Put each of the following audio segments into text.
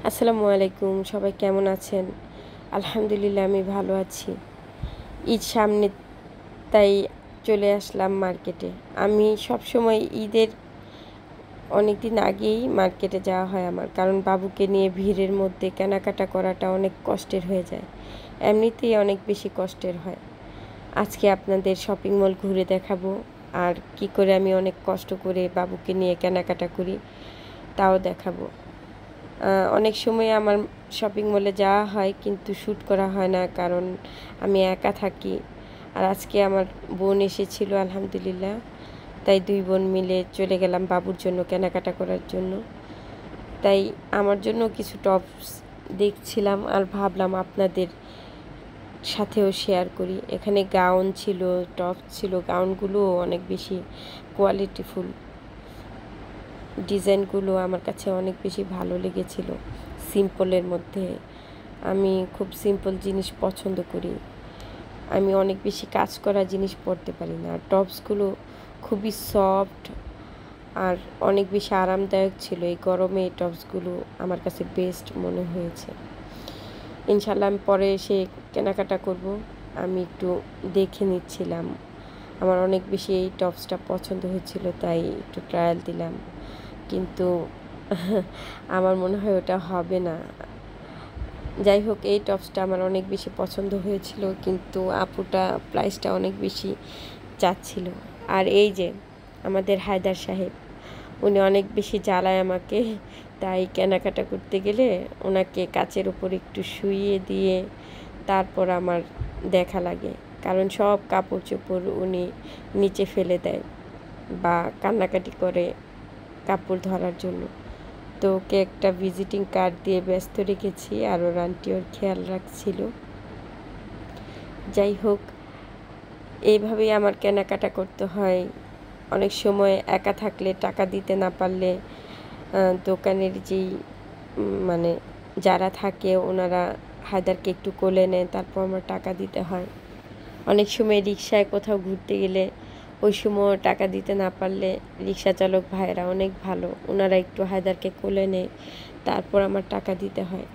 আসসালামু আলাইকুম, সবাই কেমন আছেন? আলহামদুলিল্লাহ আমি ভালো আছি। ঈদ সামনে, তাই চলে আসলাম মার্কেটে। আমি সবসময় ঈদের অনেক দিন আগেই মার্কেটে যাওয়া হয় আমার, কারণ বাবুকে নিয়ে ভিড়ের মধ্যে কেনাকাটা করাটা অনেক কষ্টের হয়ে যায়। এমনিতেই অনেক বেশি কষ্টের হয়। আজকে আপনাদের শপিং মল ঘুরে দেখাবো, আর কি করে আমি অনেক কষ্ট করে বাবুকে নিয়ে কেনাকাটা করি তাও দেখাবো। অনেক সময় আমার শপিং মলে যাওয়া হয়, কিন্তু শ্যুট করা হয় না, কারণ আমি একা থাকি। আর আজকে আমার বোন এসেছিল আলহামদুলিল্লাহ, তাই দুই বোন মিলে চলে গেলাম বাবুর জন্য কেনাকাটা করার জন্য। তাই আমার জন্য কিছু টপস দেখছিলাম আর ভাবলাম আপনাদের সাথেও শেয়ার করি। এখানে গাউন ছিল, টপ ছিল, গাউনগুলোও অনেক বেশি কোয়ালিটিফুল। ডিজাইনগুলো আমার কাছে অনেক বেশি ভালো লেগেছিল। সিম্পলের মধ্যে আমি খুব সিম্পল জিনিস পছন্দ করি। আমি অনেক বেশি কাজ করা জিনিস পরতে পারি না। আর টপসগুলো খুবই সফট আর অনেক বেশি আরামদায়ক ছিল। এই গরমে এই টপসগুলো আমার কাছে বেস্ট মনে হয়েছে। ইনশাল্লাহ আমি পরে এসে কেনাকাটা করব। আমি একটু দেখে নিচ্ছিলাম, আমার অনেক বেশি এই টপসটা পছন্দ হয়েছিল, তাই একটু ট্রায়াল দিলাম। কিন্তু আমার মনে হয় ওটা হবে না। যাই হোক, এই টপসটা আমার অনেক বেশি পছন্দ হয়েছিল, কিন্তু আপুটা প্রাইসটা অনেক বেশি চাচ্ছিল। আর এই যে আমাদের হায়দার সাহেব, উনি অনেক বেশি জ্বালায় আমাকে। তাই কেনাকাটা করতে গেলে ওনাকে কাচের উপর একটু শুইয়ে দিয়ে তারপর আমার দেখা লাগে, কারণ সব কাপড় চোপড় উনি নিচে ফেলে দেয় বা কান্নাকাটি করে কাপড় ধরার জন্য। তো ওকে একটা ভিজিটিং কার্ড দিয়ে ব্যস্ত রেখেছি, আর ওর আন্টি ওর খেয়াল রাখছিল। যাই হোক, এইভাবেই আমার কেনাকাটা করতে হয়। অনেক সময় একা থাকলে টাকা দিতে না পারলে দোকানের যেই মানে যারা থাকে ওনারা হায়দারকে একটু কোলে নেয়, তারপর আমার টাকা দিতে হয়। অনেক সময় রিক্সায় কোথাও ঘুরতে গেলে ওই সময় টাকা দিতে না পারলে রিক্সা চালক ভাইয়েরা অনেক ভালো, ওনারা একটু হায়দারকে কোলে নেয়, তারপর আমার টাকা দিতে হয়।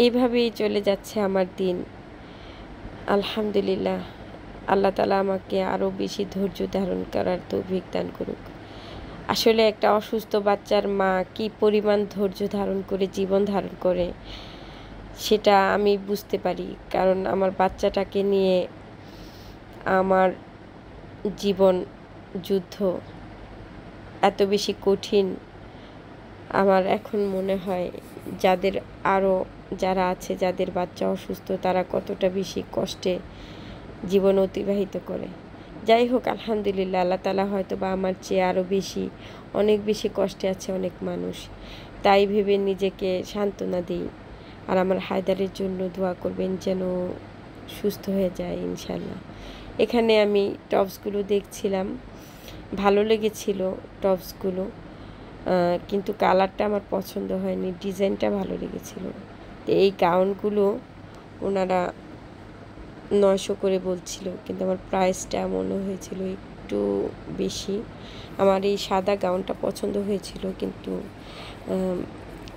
এইভাবেই চলে যাচ্ছে আমার দিন। আলহামদুলিল্লাহ, আল্লাহ তাআলা আমাকে আরও বেশি ধৈর্য ধারণ করার তৌফিক দান করুক। আসলে একটা অসুস্থ বাচ্চার মা কি পরিমাণ ধৈর্য ধারণ করে জীবন ধারণ করে সেটা আমি বুঝতে পারি, কারণ আমার বাচ্চাটাকে নিয়ে আমার জীবন যুদ্ধ এত বেশি কঠিন। আমার এখন মনে হয় যাদের আরও যারা আছে, যাদের বাচ্চা অসুস্থ, তারা কতটা বেশি কষ্টে জীবন অতিবাহিত করে। যাই হোক, আলহামদুলিল্লাহ, আল্লাহ তাআলা হয়তো বা আমার চেয়ে আরও বেশি, অনেক বেশি কষ্টে আছে অনেক মানুষ। তাই ভেবে নিজেকে সান্ত্বনা দিই। আর আমার হায়দারের জন্য দোয়া করবেন যেন সুস্থ হয়ে যায় ইনশাল্লাহ। এখানে আমি টপসগুলো দেখছিলাম, ভালো লেগেছিল টপসগুলো, কিন্তু কালারটা আমার পছন্দ হয়নি, ডিজাইনটা ভালো লেগেছিল। তো এই গাউনগুলো ওনারা 900 করে বলছিল, কিন্তু আমার প্রাইসটা মনে হয়েছিল একটু বেশি। আমার এই সাদা গাউনটা পছন্দ হয়েছিল, কিন্তু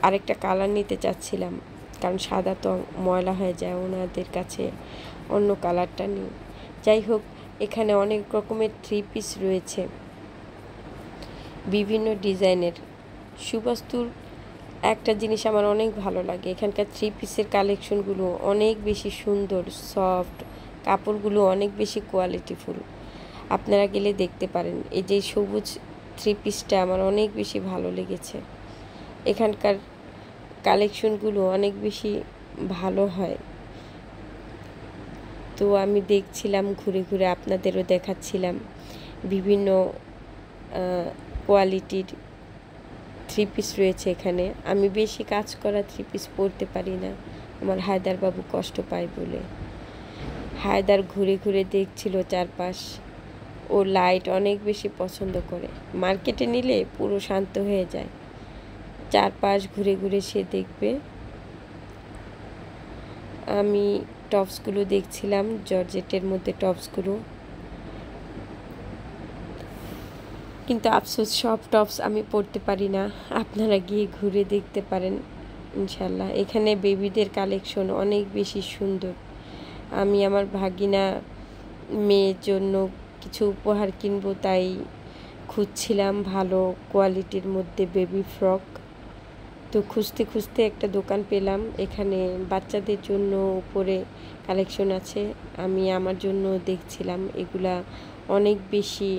আরেকটা কালার নিতে চাচ্ছিলাম, কারণ সাদা তো ময়লা হয়ে যায়, ওনাদের কাছে অন্য কালারটা নিই। যাই হোক, এখানে অনেক রকমের 3 পিস রয়েছে বিভিন্ন ডিজাইনের। সুবাস্তুর একটা জিনিস আমার অনেক ভালো লাগে, এখানকার 3 পিসের কালেকশনগুলো অনেক বেশি সুন্দর, সফট, কাপড়গুলো অনেক বেশি কোয়ালিটিফুল। আপনারা গেলে দেখতে পারেন। এই যে সবুজ 3 পিসটা আমার অনেক বেশি ভালো লেগেছে। এখানকার কালেকশনগুলো অনেক বেশি ভালো হয়। তো আমি দেখছিলাম ঘুরে ঘুরে, আপনাদেরও দেখাচ্ছিলাম বিভিন্ন কোয়ালিটির 3 পিস রয়েছে এখানে। আমি বেশি কাজ করা 3 পিস পরতে পারি না, আমার হায়দার বাবু কষ্ট পায় বলে। হায়দার ঘুরে ঘুরে দেখছিল চারপাশ, ও লাইট অনেক বেশি পছন্দ করে। মার্কেটে নিলে পুরো শান্ত হয়ে যায়, চারপাশ ঘুরে ঘুরে সে দেখবে। আমি টপসগুলো দেখছিলাম, জর্জেটের মধ্যে টপসগুলো, কিন্তু আফসোস সব টপস আমি পরতে পারি না। আপনারা গিয়ে ঘুরে দেখতে পারেন, ইনশাল্লাহ। এখানে বেবিদের কালেকশন অনেক বেশি সুন্দর। আমি আমার ভাগিনা মেয়ের জন্য কিছু উপহার কিনবো, তাই খুঁজছিলাম ভালো কোয়ালিটির মধ্যে বেবি ফ্রক। তো খুঁজতে খুঁজতে একটা দোকান পেলাম। এখানে বাচ্চাদের জন্য উপরে কালেকশন আছে। আমি আমার জন্য দেখছিলাম। এগুলা অনেক বেশি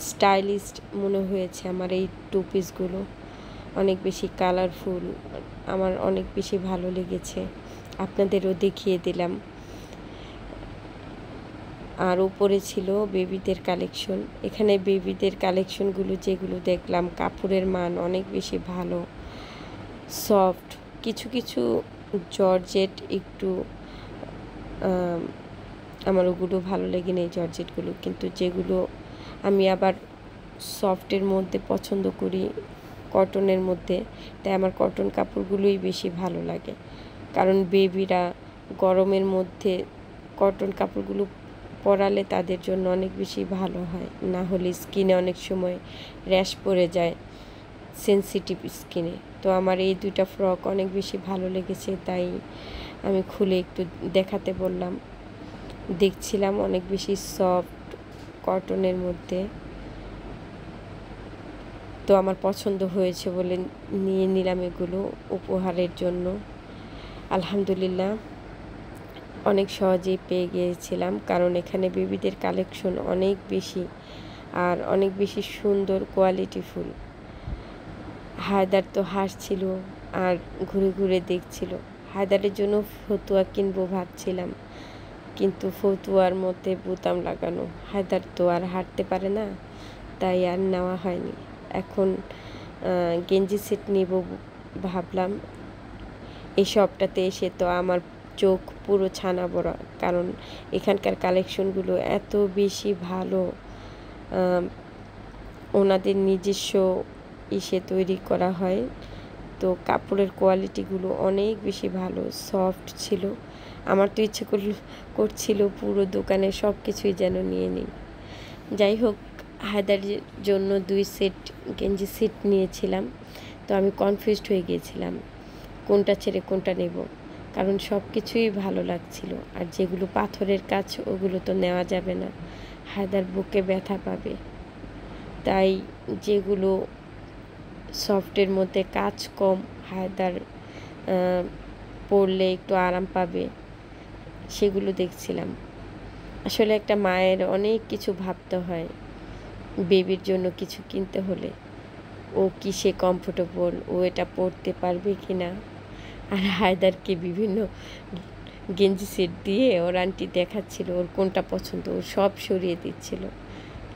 স্টাইলিশ মনে হয়েছে আমার এই টু পিসগুলো, অনেক বেশি কালারফুল, আমার অনেক বেশি ভালো লেগেছে। আপনাদেরও দেখিয়ে দিলাম। আর উপরে ছিল বেবিদের কালেকশন। এখানে বেবিদের কালেকশনগুলো যেগুলো দেখলাম, কাপড়ের মান অনেক বেশি ভালো, সফট। কিছু কিছু জর্জেট একটু আমার ওগুলো ভালো লেগে নেই জর্জেটগুলো, কিন্তু যেগুলো আমি আবার সফটের মধ্যে পছন্দ করি, কটনের মধ্যে, তাই আমার কটন কাপড়গুলোই বেশি ভালো লাগে। কারণ বেবিরা গরমের মধ্যে কটন কাপড়গুলো পরালে তাদের জন্য অনেক বেশি ভালো হয়, না হলে স্কিনে অনেক সময় র্যাশ পড়ে যায়, সেন্সিটিভ স্কিনে। তো আমার এই দুইটা ফ্রক অনেক বেশি ভালো লেগেছে, তাই আমি খুলে একটু দেখাতে বললাম। দেখছিলাম অনেক বেশি সফট কটনের মধ্যে, তো আমার পছন্দ হয়েছে বলে নিয়ে নিলাম এগুলো উপহারের জন্য। আলহামদুলিল্লাহ, অনেক সহজেই পেয়ে গিয়েছিলাম, কারণ এখানে বেবিদের কালেকশন অনেক বেশি আর অনেক বেশি সুন্দর কোয়ালিটিফুল। হায়দার তো হাসছিল আর ঘুরে ঘুরে দেখছিল। হায়দারের জন্য ফতুয়া কিনবো ভাবছিলাম, কিন্তু ফতুয়ার মধ্যে বোতাম লাগানো। হায়দার তো আর হাঁটতে পারে না, তাই আর নেওয়া হয়নি। এখন গেঞ্জি সেট নিব ভাবলাম। এই শপটাতে এসে তো আমার চোখ পুরো ছানা বড়া, কারণ এখানকার কালেকশনগুলো এত বেশি ভালো। ওনাদের নিজস্ব ইসে তৈরি করা হয়, তো কাপড়ের কোয়ালিটিগুলো অনেক বেশি ভালো, সফট ছিল। আমার তো ইচ্ছে করছিল পুরো দোকানে সব কিছুই যেন নিয়ে নিই। যাই হোক, হায়দারের জন্য 2 সেট গেঞ্জি সেট নিয়েছিলাম। তো আমি কনফিউজড হয়ে গিয়েছিলাম কোনটা ছেড়ে কোনটা নেব, কারণ সব কিছুই ভালো লাগছিল। আর যেগুলো পাথরের কাজ ওগুলো তো নেওয়া যাবে না, হায়দার বুকে ব্যথা পাবে। তাই যেগুলো সফটের মধ্যে কাজ কম, হায়দার পরলে একটু আরাম পাবে, সেগুলো দেখছিলাম। আসলে একটা মায়ের অনেক কিছু ভাবতে হয় বেবির জন্য কিছু কিনতে হলে। ও কিসে কমফোর্টেবল, ও এটা পরতে পারবে কি না। আর হায়দারকে বিভিন্ন গেঞ্জি সেট দিয়ে ওর আন্টি দেখাচ্ছিল ওর কোনটা পছন্দ, ও সব সরিয়ে দিচ্ছিল,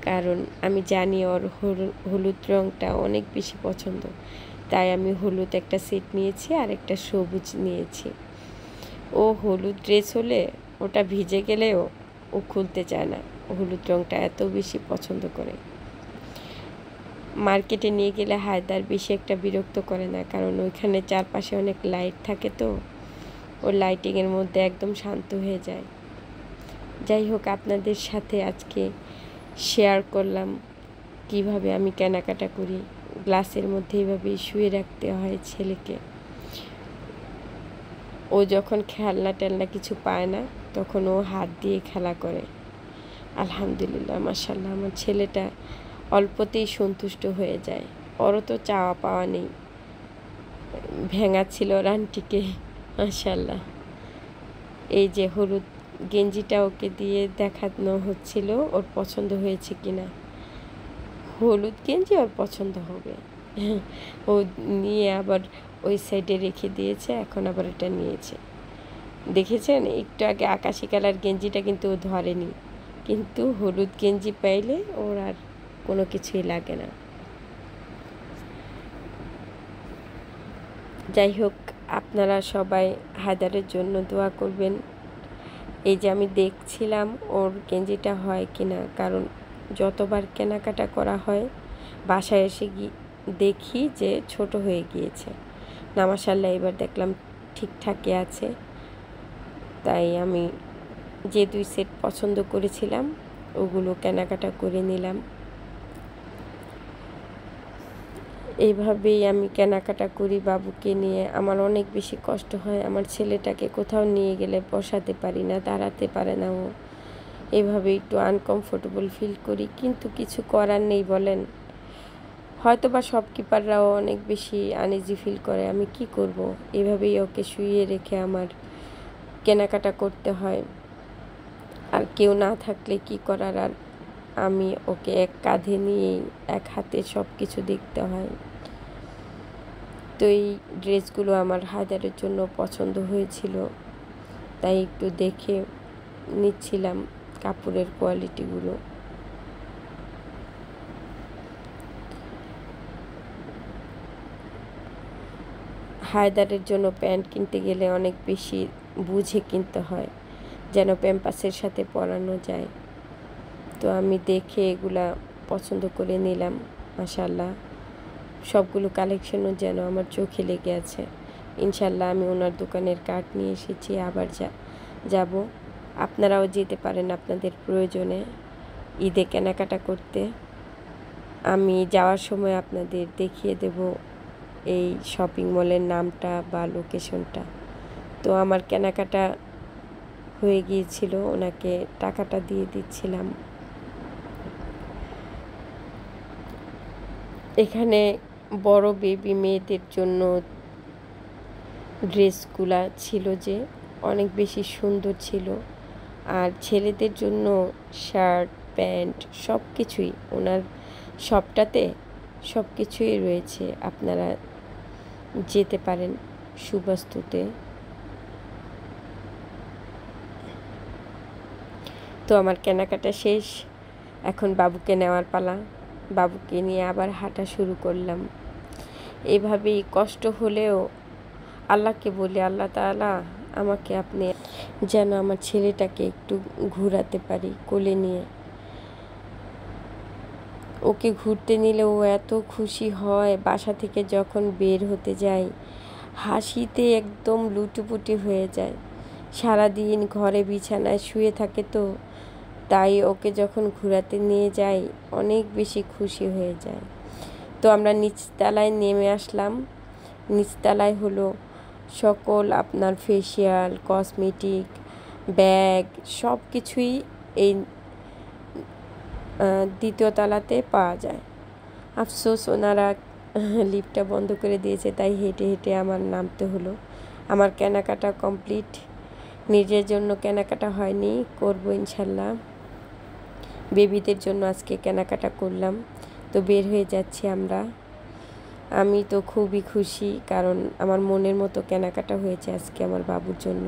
কারণ আমি জানি ওর হলুদ রঙটা অনেক বেশি পছন্দ। তাই আমি হলুদ একটা সেট নিয়েছি আর একটা সবুজ নিয়েছি। ও হলুদ ড্রেস হলে ওটা ভিজে গেলেও ও খুলতে চায় না, হলুদ রঙটা এত বেশি পছন্দ করে। মার্কেটে নিয়ে গেলে হায়দার বেশি একটা বিরক্ত করে না, কারণ ওইখানে চারপাশে অনেক লাইট থাকে, তো ওর লাইটিংয়ের মধ্যে একদম শান্ত হয়ে যায়। যাই হোক, আপনাদের সাথে আজকে শেয়ার করলাম কিভাবে আমি কেনাকাটা করি। গ্লাসের মধ্যে এইভাবেই শুয়ে রাখতে হয় ছেলেকে। ও যখন খেলনা টেলনা কিছু পায় না, তখন ও হাত দিয়ে খেলা করে। আলহামদুলিল্লাহ, মাশাআল্লাহ, আমার ছেলেটা অল্পতেই সন্তুষ্ট হয়ে যায়। ওরও তো চাওয়া পাওয়া নেই, ভেঙাচ্ছিল রানটিকে। মাশাআল্লাহ, এই যে হলুদ গেঞ্জিটা ওকে দিয়ে দেখানো হচ্ছিল ওর পছন্দ হয়েছে কিনা। হলুদ গেঞ্জি ওর পছন্দ হবে। ও নিয়ে আবার ওই সাইডে রেখে দিয়েছে, এখন আবার এটা নিয়েছে। দেখেছেন, একটু আগে আকাশি কালার গেঞ্জিটা কিন্তু ও ধরেনি, কিন্তু হলুদ গেঞ্জি পাইলে ওর আর কোনো কিছুই লাগে না। যাই হোক, আপনারা সবাই হায়দারের জন্য দোয়া করবেন। এই যে আমি দেখছিলাম ওর গেঞ্জিটা হয় কিনা, কারণ যতবার কেনাকাটা করা হয় বাসায় এসে দেখি যে ছোট হয়ে গিয়েছে। না, মাশাআল্লাহ, এবার দেখলাম ঠিকঠাকই আছে। তাই আমি যে 2 সেট পছন্দ করেছিলাম ওগুলো কেনাকাটা করে নিলাম। এইভাবেই আমি কেনাকাটা করি বাবুকে নিয়ে। আমার অনেক বেশি কষ্ট হয়। আমার ছেলেটাকে কোথাও নিয়ে গেলে বসাতে পারি না, দাঁড়াতে পারে না ও। এভাবে একটু আনকমফোর্টেবল ফিল করি, কিন্তু কিছু করার নেই বলেন। হয়তোবা শপকিপাররাও অনেক বেশি আনইজি ফিল করে। আমি কি করব? এভাবেই ওকে শুইয়ে রেখে আমার কেনাকাটা করতে হয়। আর কেউ না থাকলে কি করার, আর আমি ওকে এক কাঁধে নিয়েই এক হাতে সব কিছু দেখতে হয়। তো এই ড্রেসগুলো আমার হায়দারের জন্য পছন্দ হয়েছিল, তাই একটু দেখে নিচ্ছিলাম কাপড়ের কোয়ালিটিগুলো। হায়দারের জন্য প্যান্ট কিনতে গেলে অনেক বেশি বুঝে কিনতে হয়, যেন প্যাম্পাসের সাথে পরানো যায়। তো আমি দেখে এগুলা পছন্দ করে নিলাম। মাশাআল্লাহ, সবগুলো কালেকশনও যেন আমার চোখে লেগে আছে। ইনশাল্লাহ আমি ওনার দোকানের কার্ড নিয়ে এসেছি, আবার যাব। আপনারাও যেতে পারেন আপনাদের প্রয়োজনে ঈদে কেনাকাটা করতে। আমি যাওয়ার সময় আপনাদের দেখিয়ে দেব এই শপিং মলের নামটা বা লোকেশনটা। তো আমার কেনাকাটা হয়ে গিয়েছিল, ওনাকে টাকাটা দিয়ে দিচ্ছিলাম। এখানে বড় বেবি মেয়েদের জন্য ড্রেসগুলা ছিল যে অনেক বেশি সুন্দর ছিল, আর ছেলেদের জন্য শার্ট প্যান্ট সব কিছুই ওনার শপটাতে সব কিছুই রয়েছে। আপনারা যেতে পারেন সুবাস্তুতে। তো আমার কেনাকাটা শেষ, এখন বাবুকে নেওয়ার পালা। বাবুকে নিয়ে আবার হাঁটা শুরু করলাম। এভাবেই কষ্ট হলেও আল্লাহকে বলি, আল্লাহ তাআলা আমাকে আপনি যেন আমার ছেলেটাকে একটু ঘোরাতে পারি কোলে নিয়ে। ওকে ঘুরতে নিলে ও এত খুশি হয়, বাসা থেকে যখন বের হতে যায় হাসিতে একদম লুটুপুটি হয়ে যায়। সারাদিন ঘরে বিছানায় শুয়ে থাকে, তো তাই ওকে যখন ঘোরাতে নিয়ে যাই অনেক বেশি খুশি হয়ে যায়। তো আমরা নিচতলায় নেমে আসলাম। নিচতলায় হলো সকল আপনার ফেসিয়াল, কসমেটিক, ব্যাগ সব কিছুই এই দ্বিতীয় তলাতে পাওয়া যায়। আফসোস ওনারা লিফটটা বন্ধ করে দিয়েছে, তাই হেঁটে হেঁটে আমার নামতে হলো। আমার কেনাকাটা কমপ্লিট। নিজের জন্য কেনাকাটা হয়নি, করব ইনশাল্লাহ। বেবিদের জন্য আজকে কেনাকাটা করলাম। তো বের হয়ে যাচ্ছি আমরা। আমি তো খুবই খুশি, কারণ আমার মনের মতো কেনাকাটা হয়েছে আজকে আমার বাবুর জন্য।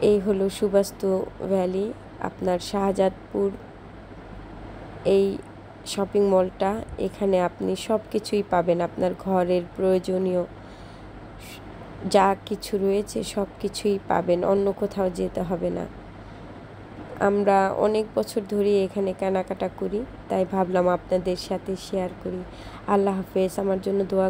এই হলো সুবাস্তু ভ্যালি, আপনার শাহজাদপুর এই শপিং মলটা। এখানে আপনি সব কিছুই পাবেন, আপনার ঘরের প্রয়োজনীয় যা কিছু রয়েছে সব কিছুই পাবেন, অন্য কোথাও যেতে হবে না। আমরা অনেক বছর ধরে এখানে কেনাকাটা করি, তাই ভাবলাম আপনাদের সাথে শেয়ার করি। আল্লাহ হাফেজ। আমার জন্য দোয়া